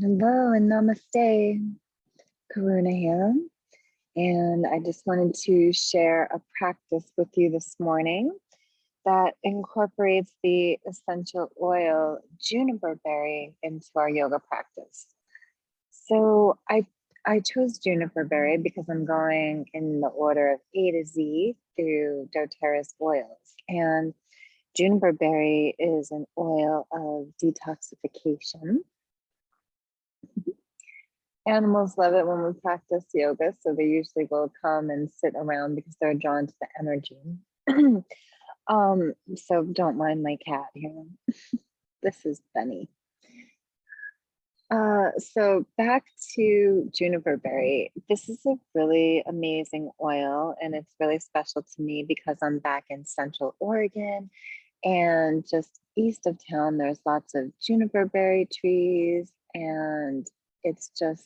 Hello and namaste. Karuna here. And I just wanted to share a practice with you this morning that incorporates the essential oil Juniper Berry into our yoga practice. So I chose Juniper Berry because I'm going in the order of A to Z through doTERRA's oils. And Juniper Berry is an oil of detoxification. Animals love it when we practice yoga, so they usually will come and sit around because they're drawn to the energy. So don't mind my cat here. This is Benny. So back to Juniper Berry. This is a really amazing oil, and it's really special to me because I'm back in Central Oregon, and just east of town, there's lots of juniper berry trees, and it's just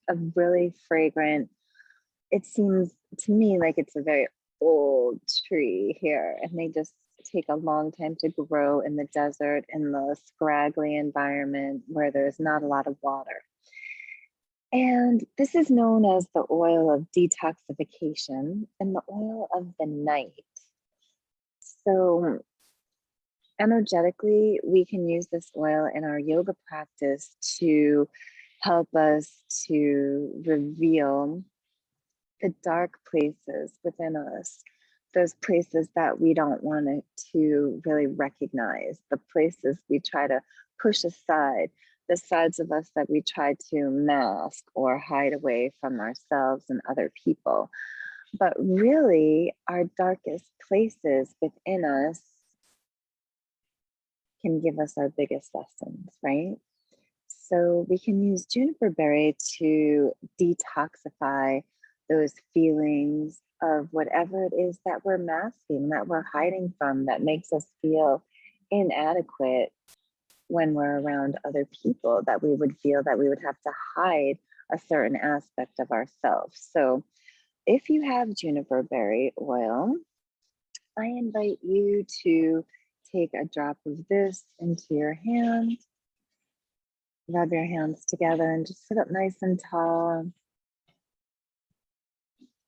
a really fragrant, it seems to me like it's a very old tree here, and they just take a long time to grow in the desert, in the scraggly environment where there's not a lot of water. And this is known as the oil of detoxification and the oil of the night. So energetically, we can use this oil in our yoga practice to help us to reveal the dark places within us, those places that we don't want to really recognize, the places we try to push aside, the sides of us that we try to mask or hide away from ourselves and other people. But really, our darkest places within us can give us our biggest lessons, right? So we can use juniper berry to detoxify those feelings of whatever it is that we're masking, that we're hiding from, that makes us feel inadequate when we're around other people, that we would feel that we would have to hide a certain aspect of ourselves. So if you have juniper berry oil, I invite you to take a drop of this into your hand. Rub your hands together and just sit up nice and tall.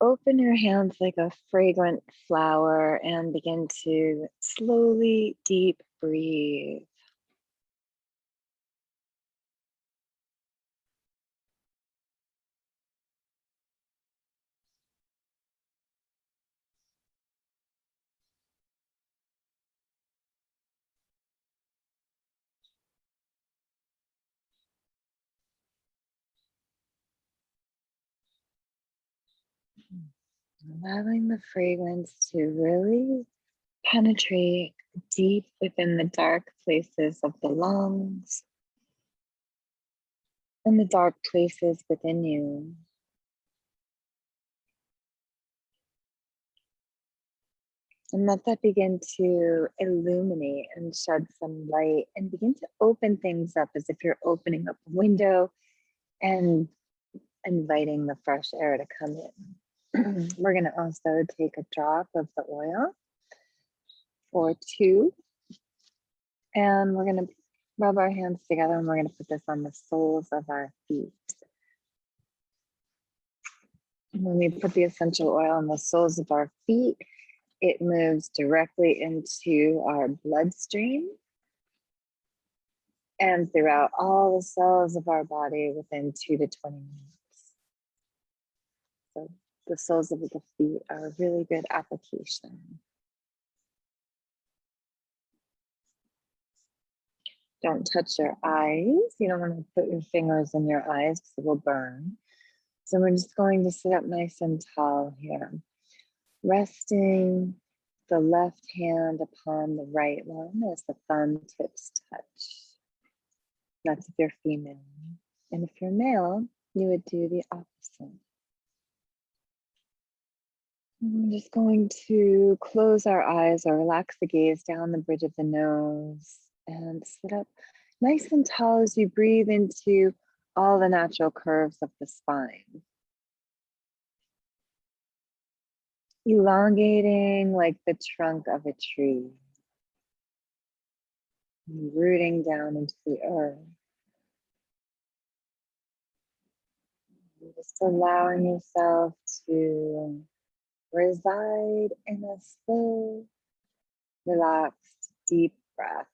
Open your hands like a fragrant flower and begin to slowly deep breathe. Allowing the fragrance to really penetrate deep within the dark places of the lungs and the dark places within you. And let that begin to illuminate and shed some light and begin to open things up as if you're opening up a window and inviting the fresh air to come in. We're going to also take a drop of the oil or two, and we're going to rub our hands together and we're going to put this on the soles of our feet. And when we put the essential oil on the soles of our feet, it moves directly into our bloodstream and throughout all the cells of our body within 2 to 20 minutes. So the soles of the feet are a really good application. Don't touch your eyes. You don't want to put your fingers in your eyes because it will burn. So we're just going to sit up nice and tall here, resting the left hand upon the right one as the thumb tips touch. That's if you're female. And if you're male, you would do the opposite. I'm just going to close our eyes or relax the gaze down the bridge of the nose and sit up nice and tall as you breathe into all the natural curves of the spine. Elongating like the trunk of a tree. Rooting down into the earth. Just allowing yourself to reside in a slow, relaxed, deep breath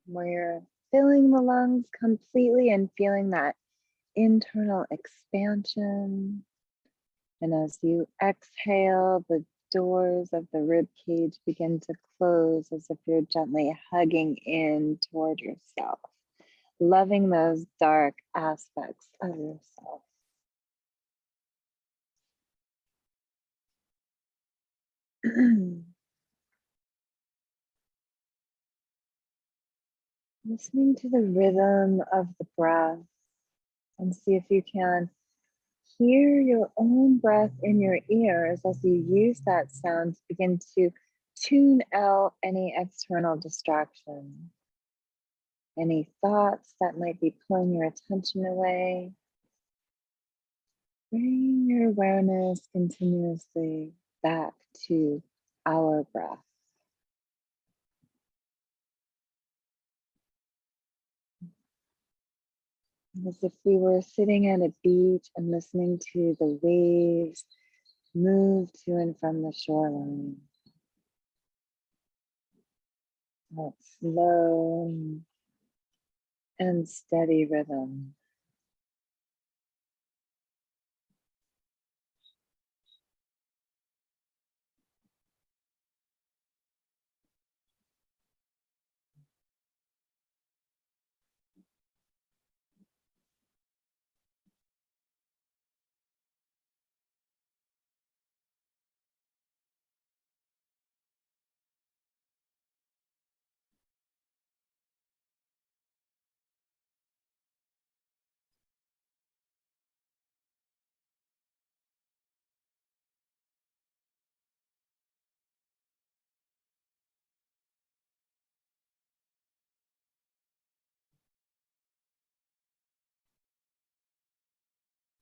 where you're filling the lungs completely and feeling that internal expansion. And as you exhale, the doors of the rib cage begin to close as if you're gently hugging in toward yourself, loving those dark aspects of yourself. Listening to the rhythm of the breath and see if you can hear your own breath in your ears as you use that sound to begin to tune out any external distraction, any thoughts that might be pulling your attention away. Bring your awareness continuously back to our breath. As if we were sitting at a beach and listening to the waves move to and from the shoreline. That slow and steady rhythm.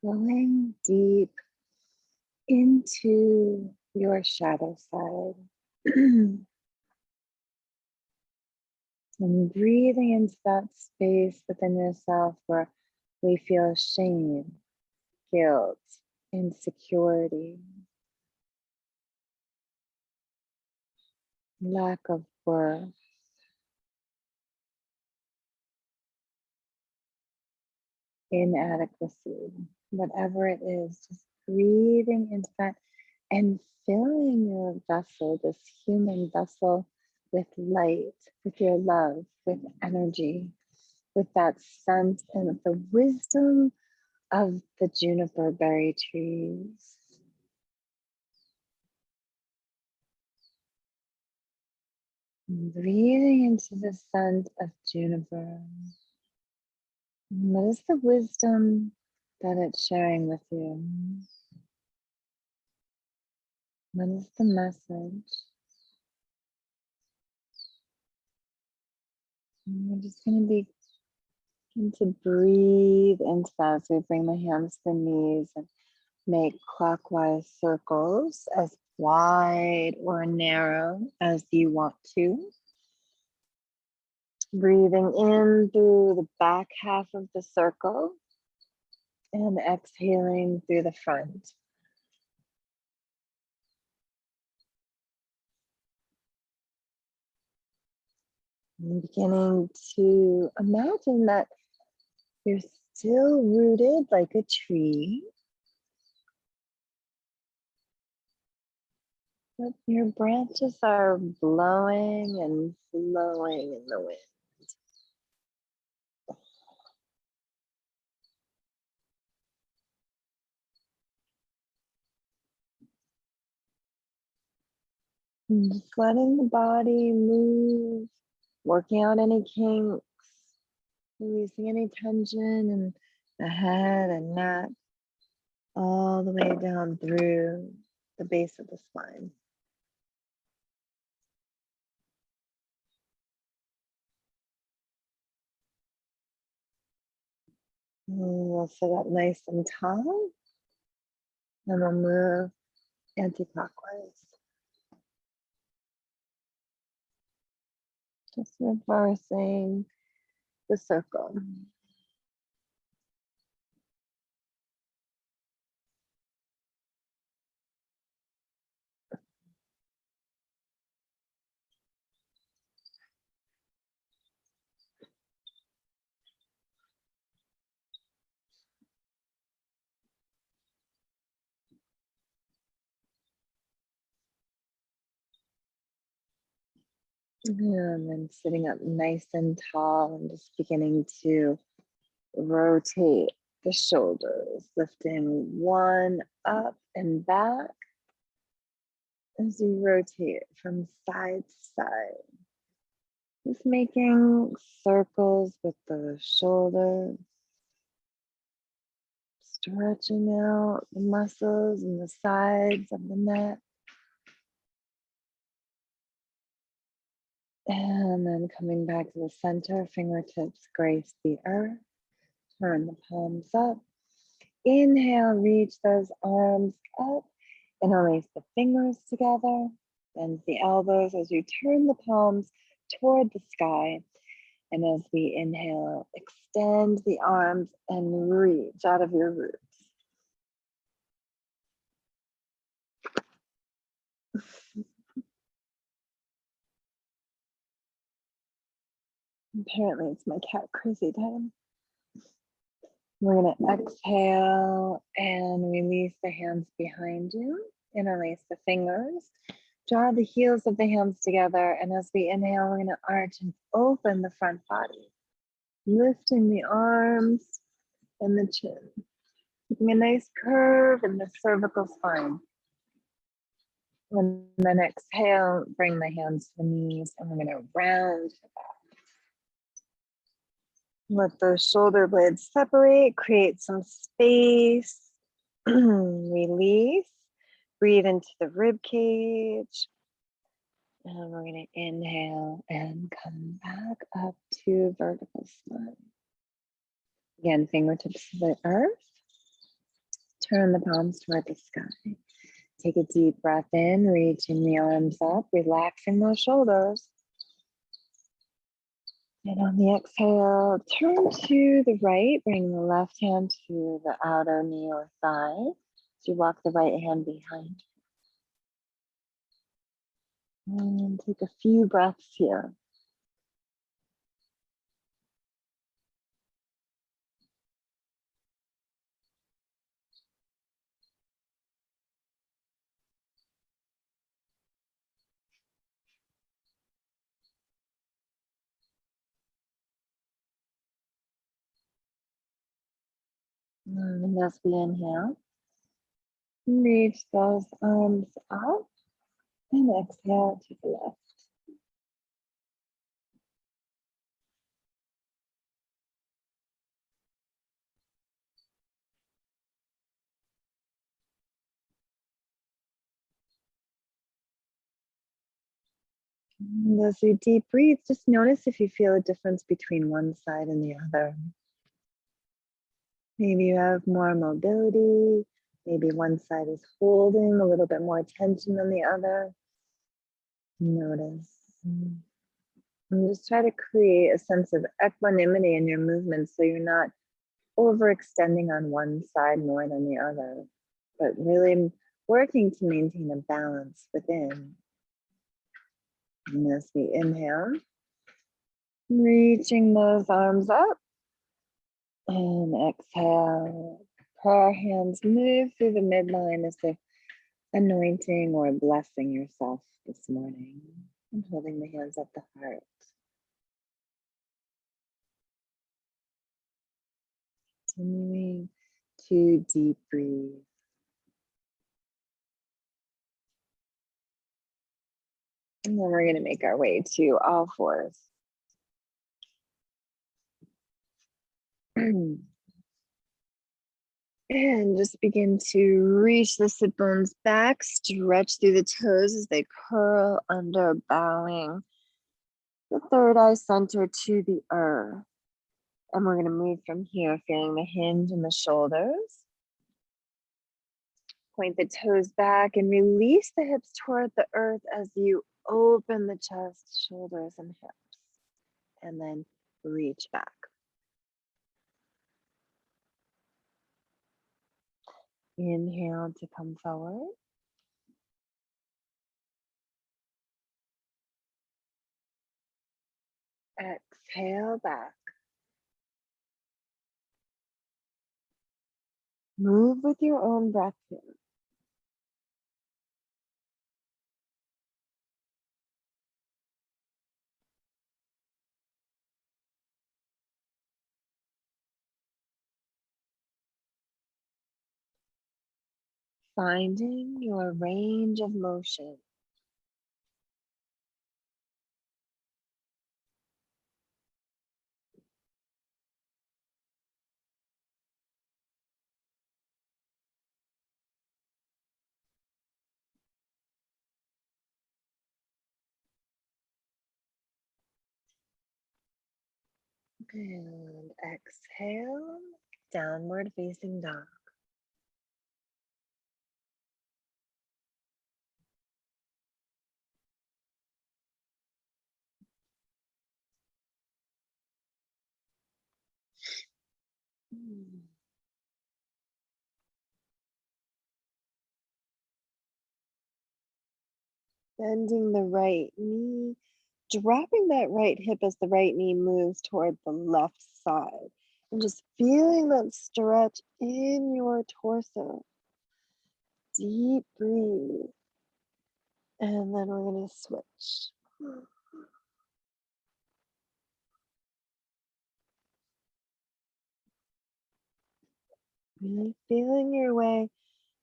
Going deep into your shadow side. And breathing into that space within yourself where we feel shame, guilt, insecurity, lack of worth, inadequacy, whatever it is, just breathing into that and filling your vessel, this human vessel, with light, with your love, with energy, with that scent and with the wisdom of the juniper berry trees. And breathing into the scent of juniper. And what is the wisdom that it's sharing with you? What is the message? And we're just going to begin to breathe into that as we bring the hands to the knees and make clockwise circles as wide or narrow as you want to. Breathing in through the back half of the circle and exhaling through the front. And beginning to imagine that you're still rooted like a tree, but your branches are blowing and flowing in the wind. And just letting the body move, working out any kinks, releasing any tension in the head and neck, all the way down through the base of the spine. And we'll sit up nice and tall, and we'll move anti-clockwise. Just reversing the circle. And then sitting up nice and tall and just beginning to rotate the shoulders, lifting one up and back as you rotate from side to side. Just making circles with the shoulders, stretching out the muscles and the sides of the neck. And then coming back to the center, fingertips grace the earth. Turn the palms up. Inhale, reach those arms up. Interlace the fingers together. Bend the elbows as you turn the palms toward the sky. And as we inhale, extend the arms and reach out of your roots. Apparently it's my cat crazy time. We're going to exhale and release the hands behind you. Interlace the fingers. Draw the heels of the hands together. And as we inhale, we're going to arch and open the front body. Lifting the arms and the chin. Keeping a nice curve in the cervical spine. And then exhale, bring the hands to the knees. And we're going to round the back. Let those shoulder blades separate, create some space, release, breathe into the rib cage. And we're going to inhale and come back up to vertical spine. Again, fingertips to the earth. Turn the palms toward the sky. Take a deep breath in, reaching the arms up, relaxing those shoulders. And on the exhale, turn to the right, bring the left hand to the outer knee or thigh. As you walk the right hand behind you. And take a few breaths here. And as we inhale, reach those arms up and exhale to the left. And as you deep breathe, just notice if you feel a difference between one side and the other. Maybe you have more mobility. Maybe one side is holding a little bit more tension than the other. Notice. And just try to create a sense of equanimity in your movements so you're not overextending on one side more than the other, but really working to maintain a balance within. And as we inhale, reaching those arms up, and exhale. Prayer hands move through the midline as if anointing or blessing yourself this morning, and holding the hands at the heart. Continuing to deep breathe. And then we're going to make our way to all fours. And just begin to reach the sit bones back, stretch through the toes as they curl under, bowing the third eye center to the earth. And we're going to move from here, feeling the hinge in the shoulders. Point the toes back and release the hips toward the earth as you open the chest, shoulders, and hips. And then reach back. Inhale to come forward. Exhale back. Move with your own breath here. finding your range of motion. And exhale, downward facing dog. Bending the right knee, dropping that right hip as the right knee moves toward the left side. And just feeling that stretch in your torso. Deep breathe. And then we're going to switch. Really feeling your way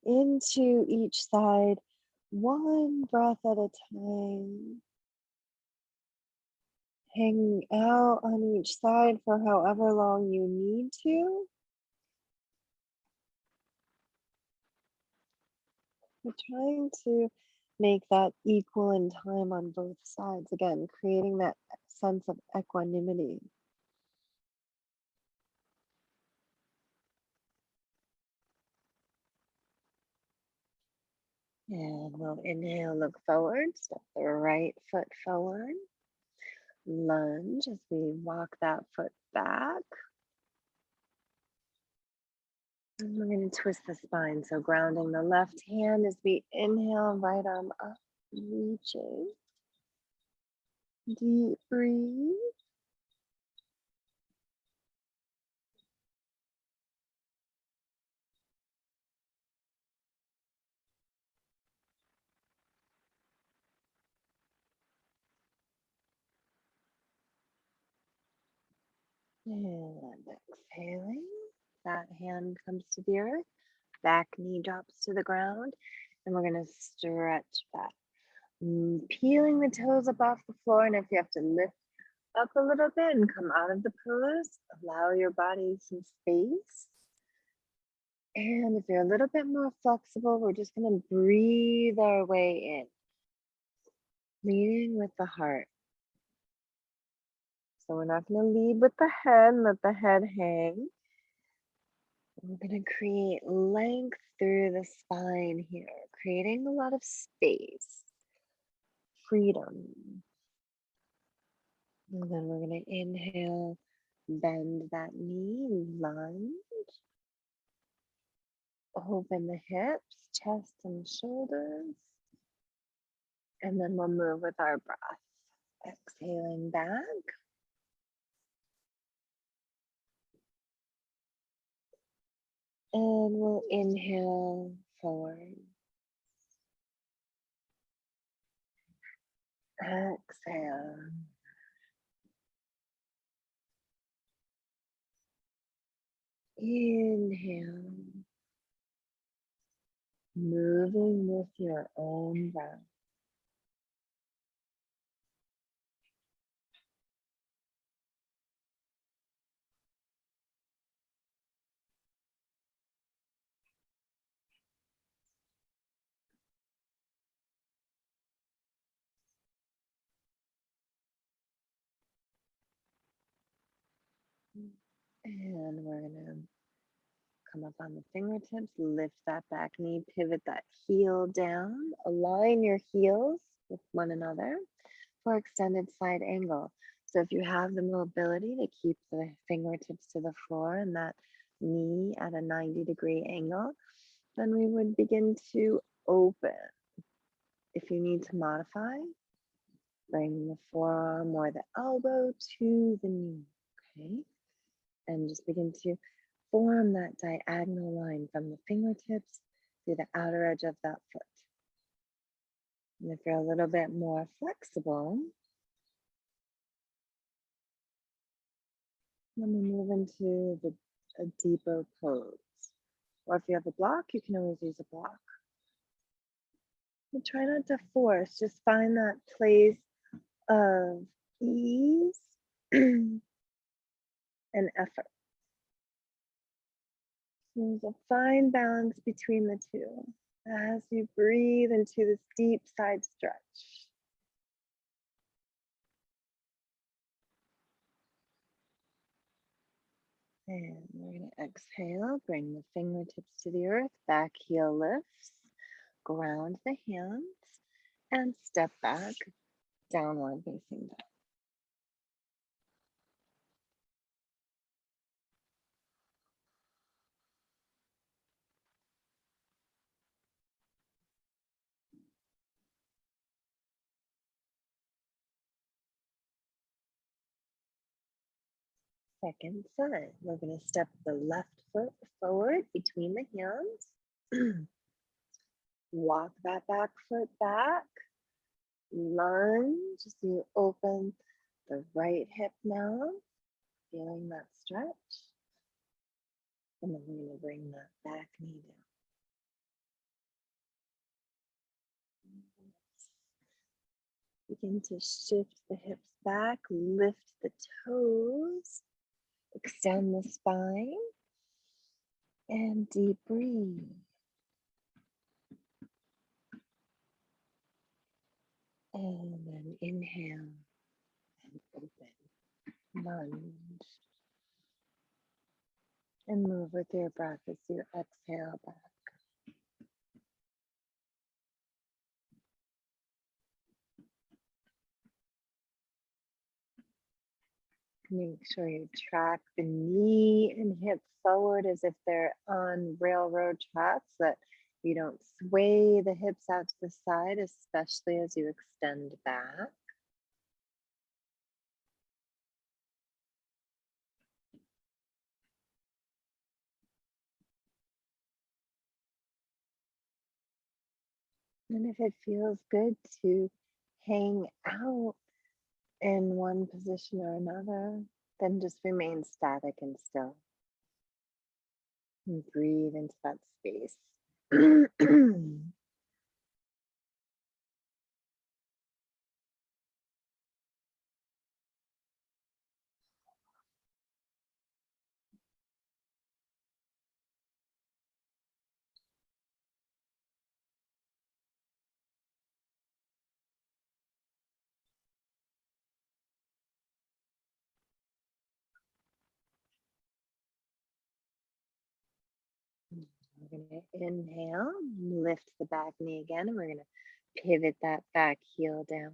into each side, one breath at a time. Hanging out on each side for however long you need to. We're trying to make that equal in time on both sides. Again, creating that sense of equanimity. And we'll inhale, look forward, step the right foot forward. Lunge as we walk that foot back. And we're going to twist the spine. So grounding the left hand as we inhale, right arm up, reaching. Deep breathe. And exhaling, that hand comes to the earth, back knee drops to the ground, and we're going to stretch back. Peeling the toes up off the floor, and if you have to lift up a little bit and come out of the pose, allow your body some space. And if you're a little bit more flexible, we're just going to breathe our way in, leading with the heart. So we're not going to lead with the head, let the head hang. We're going to create length through the spine here, creating a lot of space, freedom. And then we're going to inhale, bend that knee, lunge. Open the hips, chest and shoulders. And then we'll move with our breath. Exhaling back. And we'll inhale forward. Exhale. Inhale. Moving with your own breath. And we're going to come up on the fingertips, lift that back knee, pivot that heel down, align your heels with one another for extended side angle. So if you have the mobility to keep the fingertips to the floor and that knee at a 90-degree angle, then we would begin to open. If you need to modify, bring the forearm or the elbow to the knee, okay? And just begin to form that diagonal line from the fingertips to the outer edge of that foot. And if you're a little bit more flexible, then we move into a deeper pose. Or if you have a block, you can always use a block. And try not to force, just find that place of ease and effort. There's a fine balance between the two as you breathe into this deep side stretch. And we're going to exhale, bring the fingertips to the earth, back heel lifts, ground the hands, and step back, downward facing dog. Second side, we're going to step the left foot forward between the hands. Walk that back foot back. Lunge as you open the right hip now, feeling that stretch. And then we're going to bring that back knee down. Begin to shift the hips back, lift the toes, extend the spine, and deep breathe. And then inhale and open, lunge. And move with your breath as you exhale back. Make sure you track the knee and hip forward as if they're on railroad tracks, so that you don't sway the hips out to the side, especially as you extend back. And if it feels good to hang out in one position or another, then just remain static and still. And breathe into that space. We're going to inhale, lift the back knee again, and we're going to pivot that back heel down.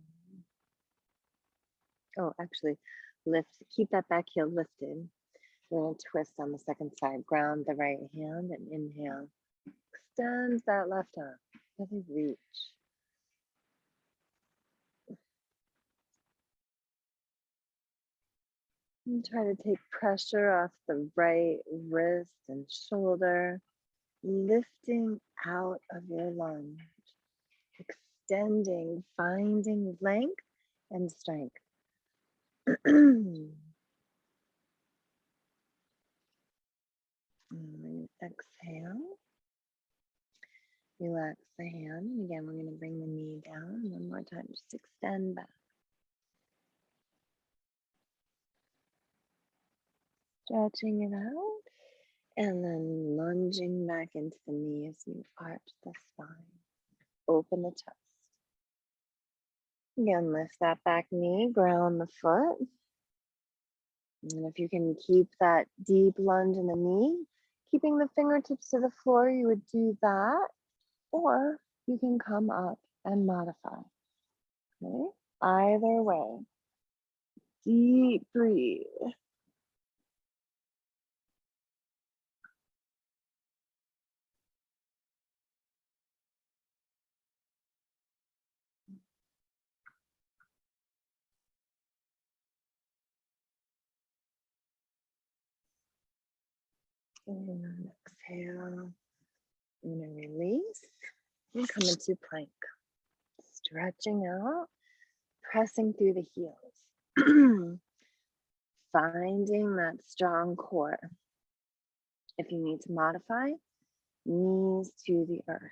Oh, actually, lift, keep that back heel lifted. We're going to twist on the second side, ground the right hand, and inhale. Extend that left arm, really reach. And try to take pressure off the right wrist and shoulder, lifting out of your lunge, extending, finding length and strength. Exhale. Relax the hand. And again, we're going to bring the knee down. One more time. Just extend back. Stretching it out. And then lunging back into the knee as you arch the spine. Open the chest. Again, lift that back knee, ground the foot. And if you can keep that deep lunge in the knee, keeping the fingertips to the floor, you would do that. Or you can come up and modify. Okay? Either way. Deep breathe. And exhale. I'm going to release and come into plank. Stretching out, pressing through the heels. Finding that strong core. If you need to modify, knees to the earth.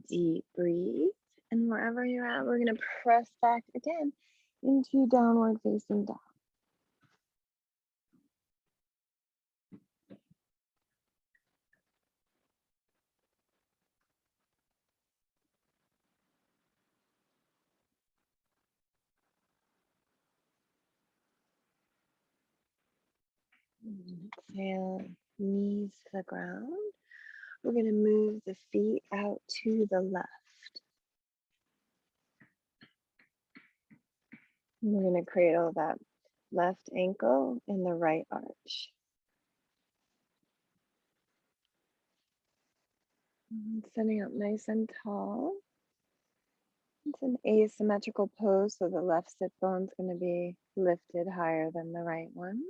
Deep breathe. And wherever you're at, we're going to press back again into downward facing dog. Exhale, knees to the ground. We're going to move the feet out to the left. We're going to cradle that left ankle in the right arch. Sitting up nice and tall. It's an asymmetrical pose, so the left sit bone is going to be lifted higher than the right one.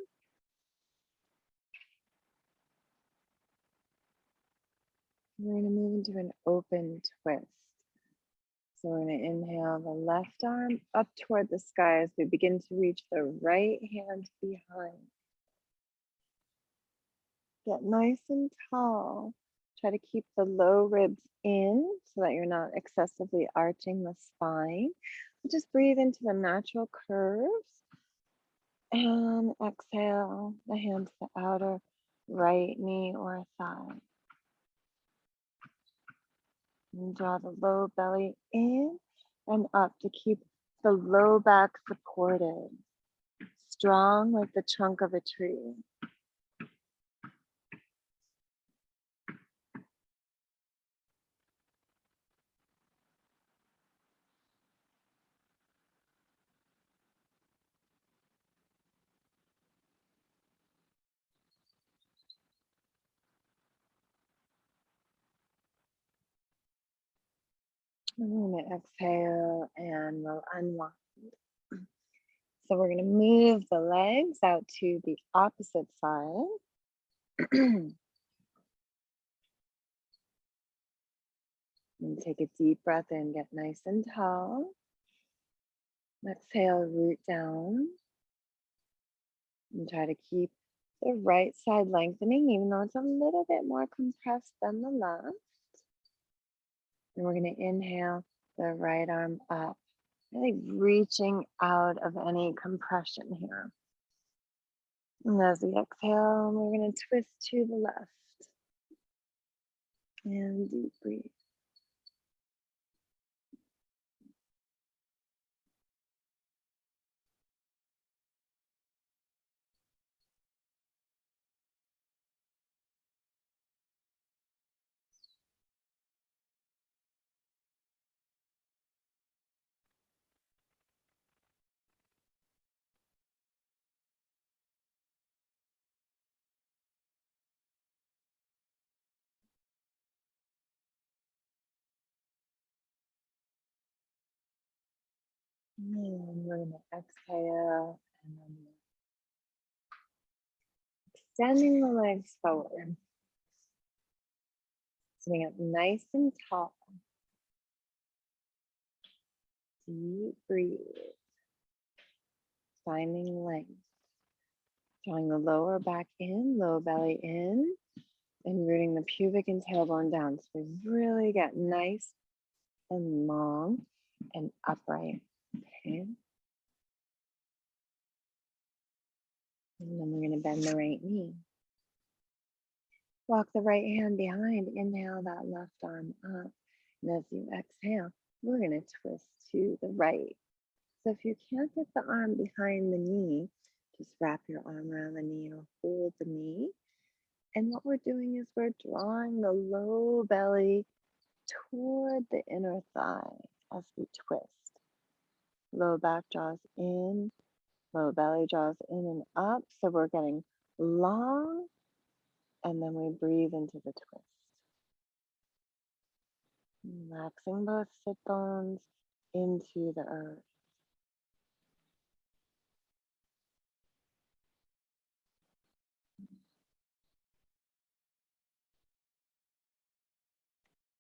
We're going to move into an open twist. So we're going to inhale the left arm up toward the sky as we begin to reach the right hand behind. Get nice and tall. Try to keep the low ribs in so that you're not excessively arching the spine. Just breathe into the natural curves. And exhale the hand to the outer right knee or thigh. And draw the low belly in and up to keep the low back supported. Strong like the trunk of a tree. I'm going to exhale and we'll unwind. So we're going to move the legs out to the opposite side. And take a deep breath in, get nice and tall. Exhale, root down. And try to keep the right side lengthening, even though it's a little bit more compressed than the left. And we're going to inhale the right arm up, really reaching out of any compression here. And as we exhale, we're going to twist to the left. And deep breathe. And we're going to exhale and then extending the legs forward. Sitting up nice and tall. Deep breathe. Finding length. Drawing the lower back in, low belly in, and rooting the pubic and tailbone down. So we really get nice and long and upright. Okay. And then we're going to bend the right knee. Walk the right hand behind. Inhale that left arm up. And as you exhale, we're going to twist to the right. So if you can't get the arm behind the knee, just wrap your arm around the knee or hold the knee. And what we're doing is we're drawing the low belly toward the inner thigh as we twist. Low back draws in, low belly draws in and up. So we're getting long, and then we breathe into the twist. Relaxing both sit bones into the earth.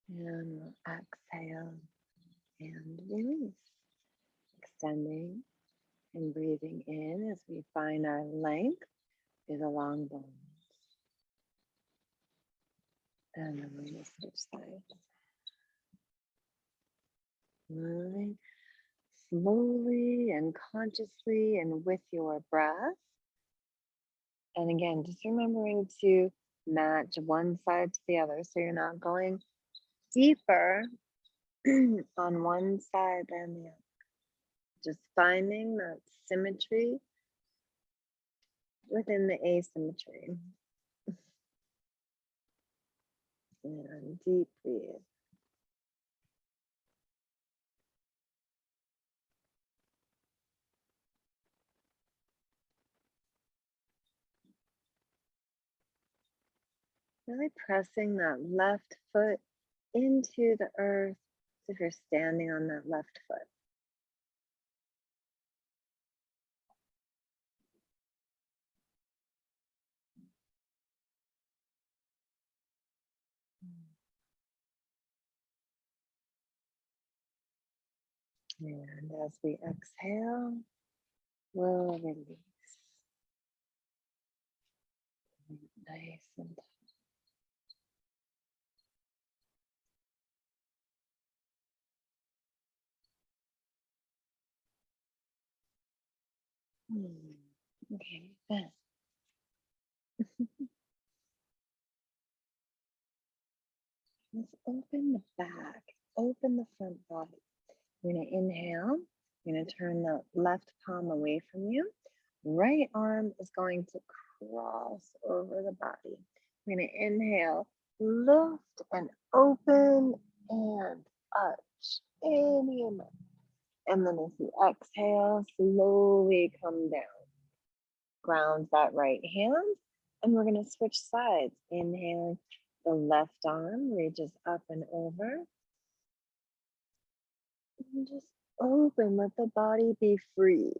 And we'll exhale and release. Extending and breathing in as we find our length through the long bones. And then we're going to switch sides. moving slowly and consciously and with your breath. And again, just remembering to match one side to the other so you're not going deeper on one side than the other. Just finding that symmetry within the asymmetry. And deep breathe. Really pressing that left foot into the earth as if you're standing on that left foot. And as we exhale, we'll release. Nice and okay, then let's open the back, open the front body. You're going to inhale. You're going to turn the left palm away from you. Right arm is going to cross over the body. We're going to inhale, lift and open and arch. Inhale. And then as you exhale, slowly come down. Ground that right hand. And we're going to switch sides. Inhaling, the left arm reaches up and over. And just open, let the body be free.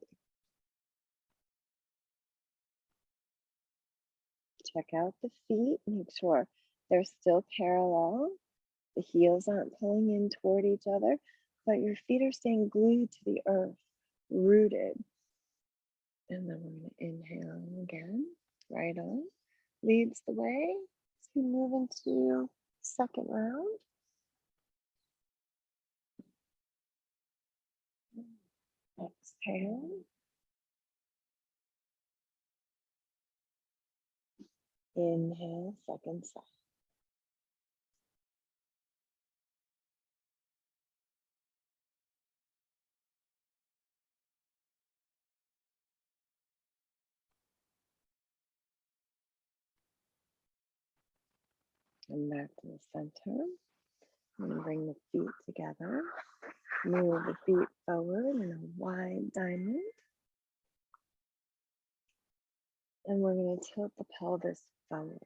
Check out the feet, make sure they're still parallel. The heels aren't pulling in toward each other, but your feet are staying glued to the earth, rooted. And then we're going to inhale again. Right arm leads the way as we move into second round. Exhale. Inhale, second side. And back to the center. I'm going to bring the feet together. Move the feet forward in a wide diamond. And we're going to tilt the pelvis forward.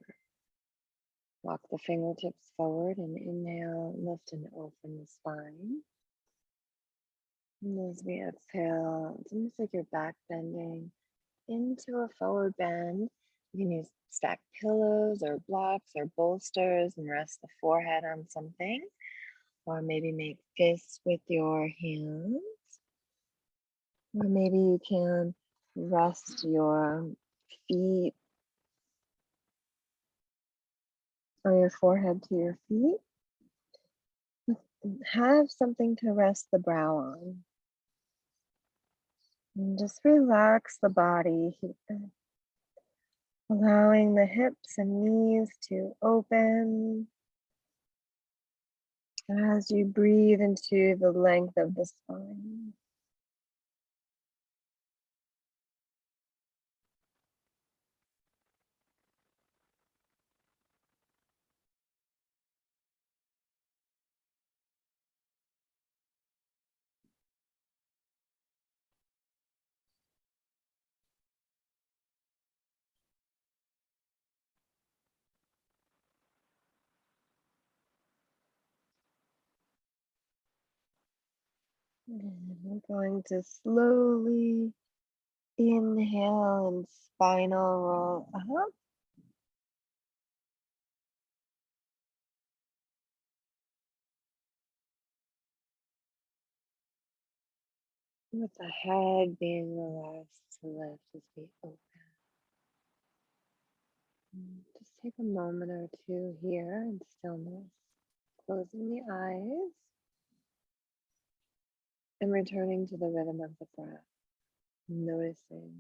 Walk the fingertips forward and inhale, lift and open the spine. And as we exhale, it's almost like you're back bending into a forward bend. You can use stacked pillows or blocks or bolsters and rest the forehead on something. Or maybe make fists with your hands. Or maybe you can rest your feet or your forehead to your feet. Have something to rest the brow on. And just relax the body here. Allowing the hips and knees to open as you breathe into the length of the spine. And we're going to slowly inhale and spinal roll up. With the head being relaxed to lift as we open. Just take a moment or two here in stillness, closing the eyes. And returning to the rhythm of the breath, noticing,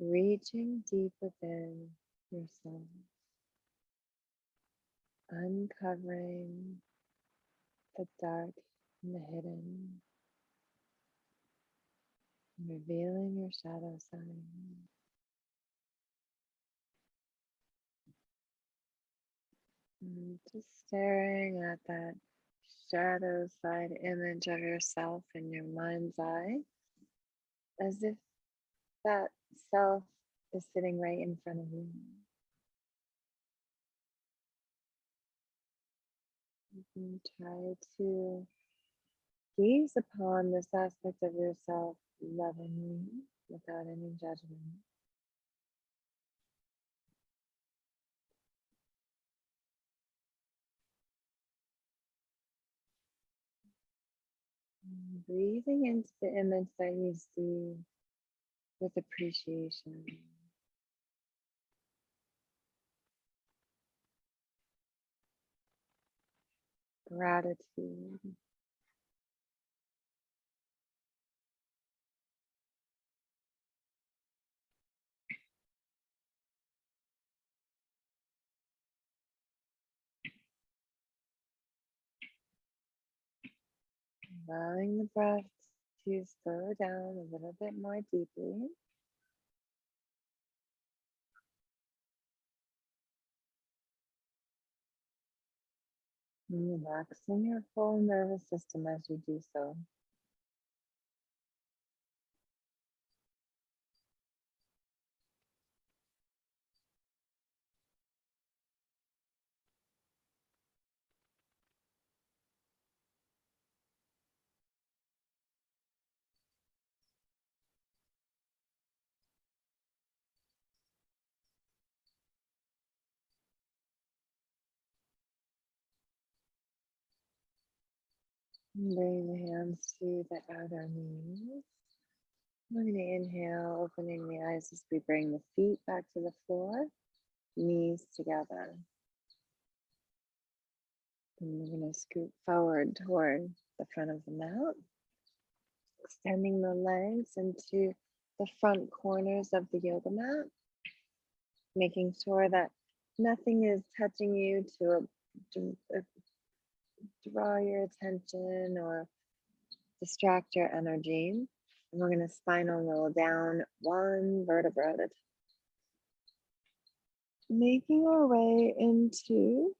reaching deep within yourself, uncovering the dark and the hidden, revealing your shadow side. And just staring at that shadow side image of yourself in your mind's eye, as if that self is sitting right in front of you. You can try to gaze upon this aspect of yourself lovingly without any judgment. Breathing into the image that you see with appreciation, gratitude, allowing the breath to slow down a little bit more deeply. And relaxing your whole nervous system as you do so. Bring the hands to the outer knees. We're going to inhale, opening the eyes as we bring the feet back to the floor, knees together. And we're going to scoot forward toward the front of the mat, extending the legs into the front corners of the yoga mat, making sure that nothing is touching you to draw your attention or distract your energy. And we're going to spinal roll down one vertebra at a time, making our way into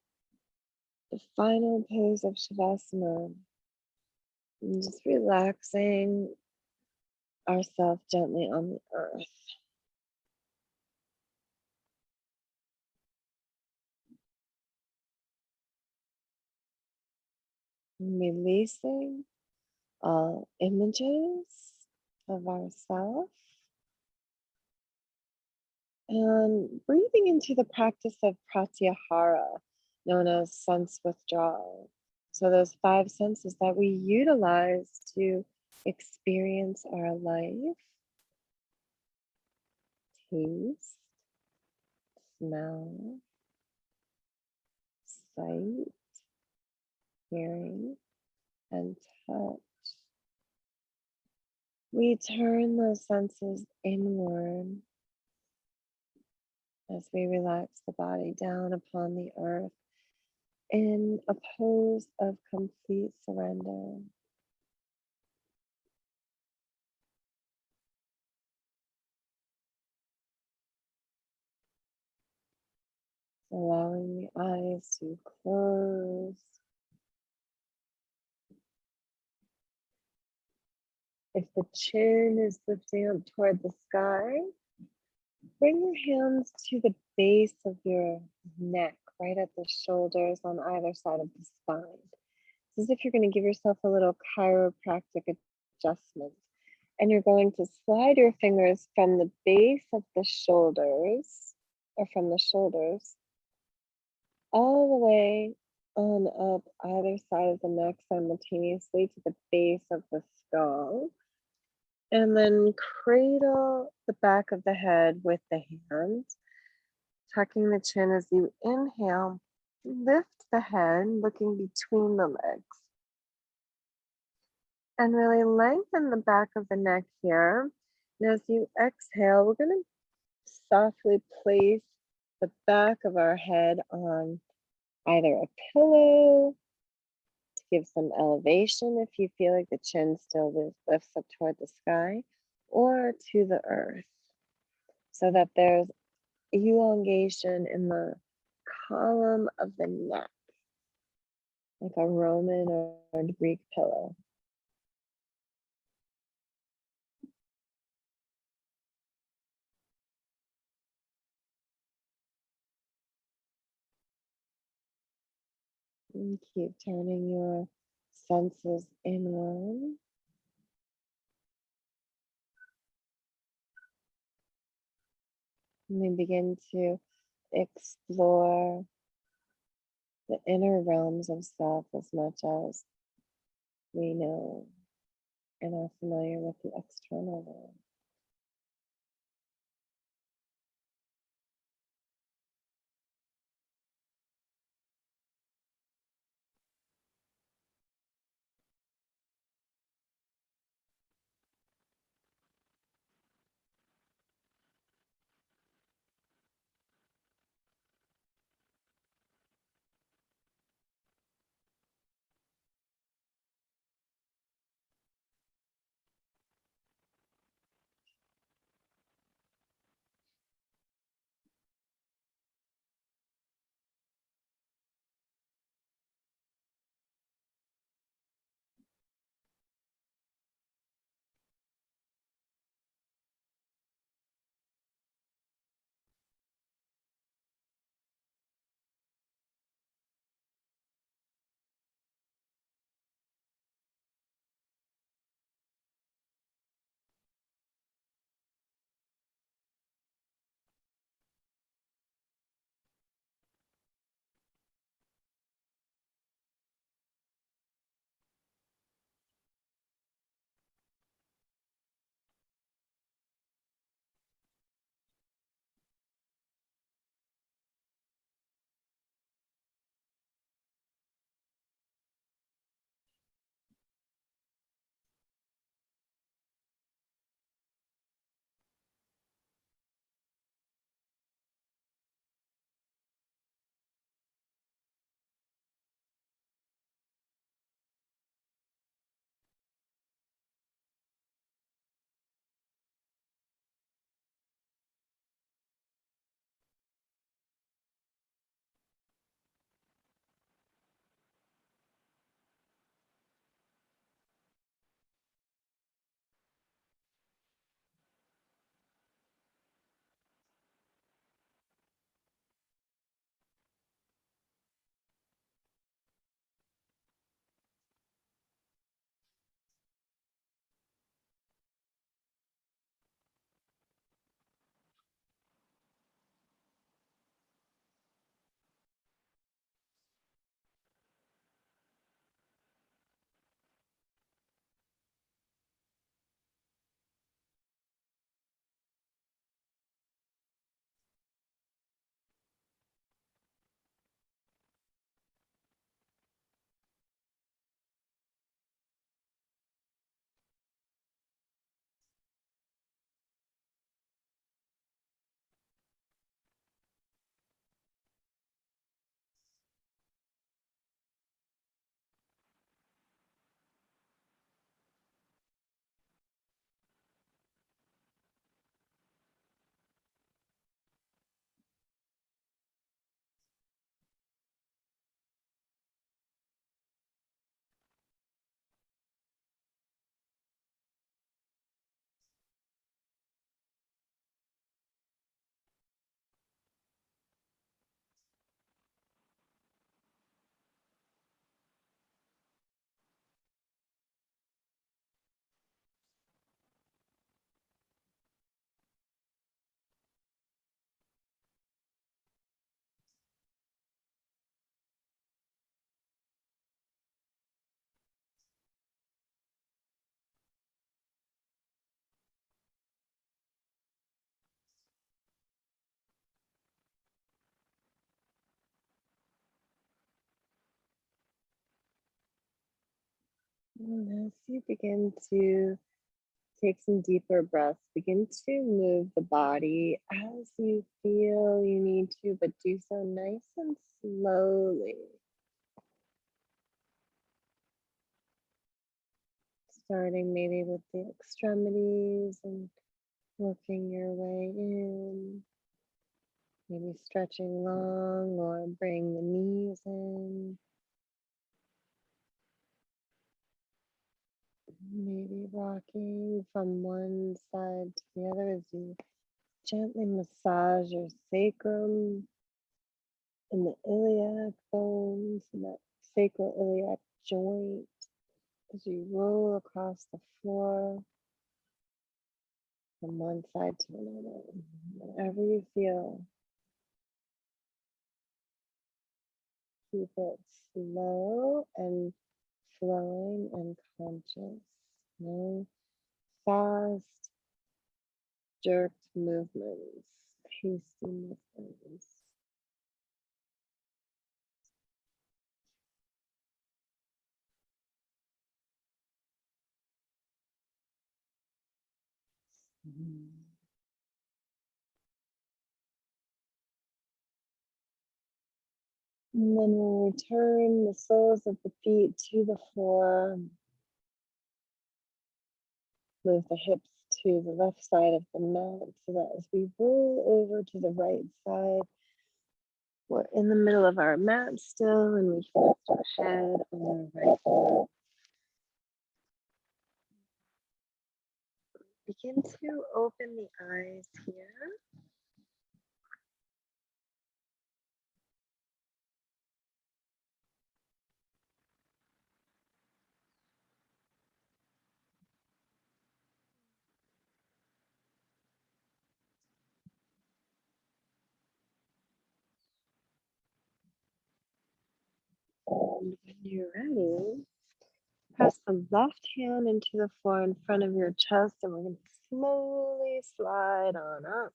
the final pose of Shavasana. And just relaxing ourselves gently on the earth. And releasing all images of ourselves. And breathing into the practice of pratyahara, known as sense withdrawal. So those 5 senses that we utilize to experience our life: taste, smell, sight, hearing, and touch. We turn those senses inward as we relax the body down upon the earth in a pose of complete surrender. Allowing the eyes to close. If the chin is lifting up toward the sky, bring your hands to the base of your neck, right at the shoulders on either side of the spine. It's as if you're going to give yourself a little chiropractic adjustment. And you're going to slide your fingers from the base of the shoulders, or from the shoulders, all the way on up either side of the neck simultaneously to the base of the skull. And then cradle the back of the head with the hands, tucking the chin as you inhale. Lift the head, looking between the legs. And really lengthen the back of the neck here. And as you exhale, we're going to softly place the back of our head on either a pillow to give some elevation if you feel like the chin still lifts up toward the sky, or to the earth, so that there's elongation in the column of the neck, like a Roman or Greek pillow. And keep turning your senses inward. And we begin to explore the inner realms of self as much as we know and are familiar with the external world. And as you begin to take some deeper breaths, begin to move the body as you feel you need to, but do so nice and slowly. Starting maybe with the extremities and working your way in. Maybe stretching long or bring the knees in. Maybe rocking from one side to the other as you gently massage your sacrum and the iliac bones and that sacroiliac joint as you roll across the floor from one side to another. Whatever you feel, keep it slow and flowing and conscious. No fast, jerked movements, hasty movements. And then we'll return the soles of the feet to the floor. Move the hips to the left side of the mat so that as we roll over to the right side, we're in the middle of our mat still, and we can rest our head on our right foot. Begin to open the eyes here. And when you're ready, press the left hand into the floor in front of your chest, and we're going to slowly slide on up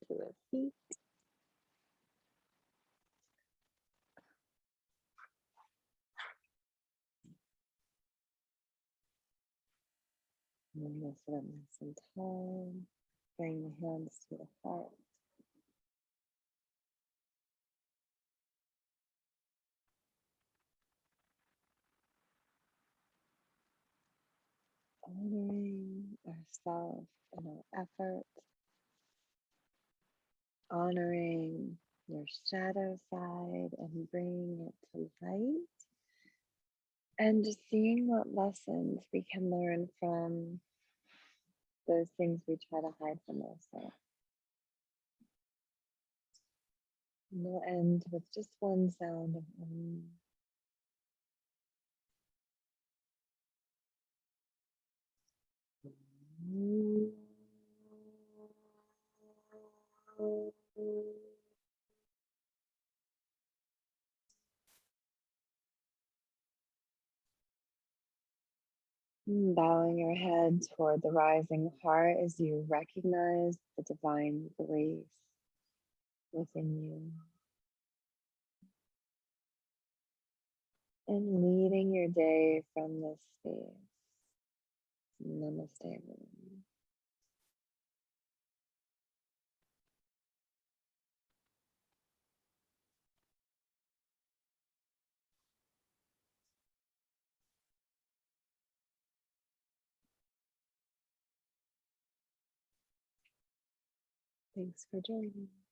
to the feet. And then sit up nice and tall. Bring the hands to the heart. Honoring ourselves and our effort. Honoring your shadow side and bringing it to light. And just seeing what lessons we can learn from those things we try to hide from ourselves. And we'll end with just one sound of bowing your head toward the rising heart as you recognize the divine grace within you. And leading your day from this space. Namaste. Thanks for joining.